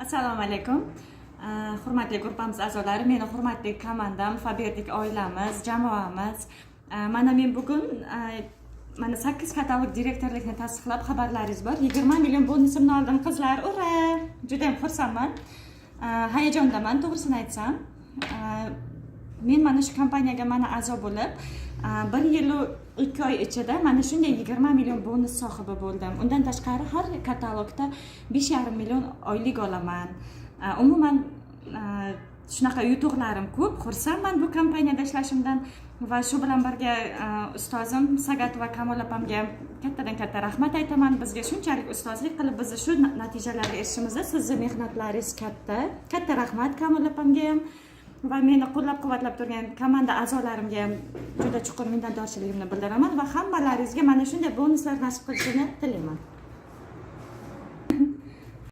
Assalomu alaykum. Hurmatli guruhimiz a'zolari, meni hurmatli komandam, Faberdik oilamiz, jamoamiz. Mana men bugun mana 8 katalog direktorlikni tasdiqlab xabarlaringiz bor. 20 million bonusimni oldim qizlar. Ura! Juda ham xursandman. Hayajondaman, to'g'risini aytsam. Men mana shu kompaniyaga a'zo bo'lib, 1 yil 2 oy ichida mana shunday 20 million bonus sohibi bo'ldim. Undan tashqari har katalogda 5,5 million oylik olaman. Umuman shunaqa yutuqlarim ko'p. Xursandman bu kompaniyada ishlashimdan va shu bilan birga ustozim Sagat va Kamol opamga kattadan katta rahmat aytaman. Bizga shunchalik ustozlik qilib bizni shu natijalarga erishishimizda sizning mehnatlaringiz katta. Katta rahmat Kamol opamga ham va meni qo'llab-quvvatlab turgan komanda a'zolarimga ham juda chuqur minnatdorchiligimni bildiraman va hammalaringizga mana shunday bonuslar nasib qilishini tilayman.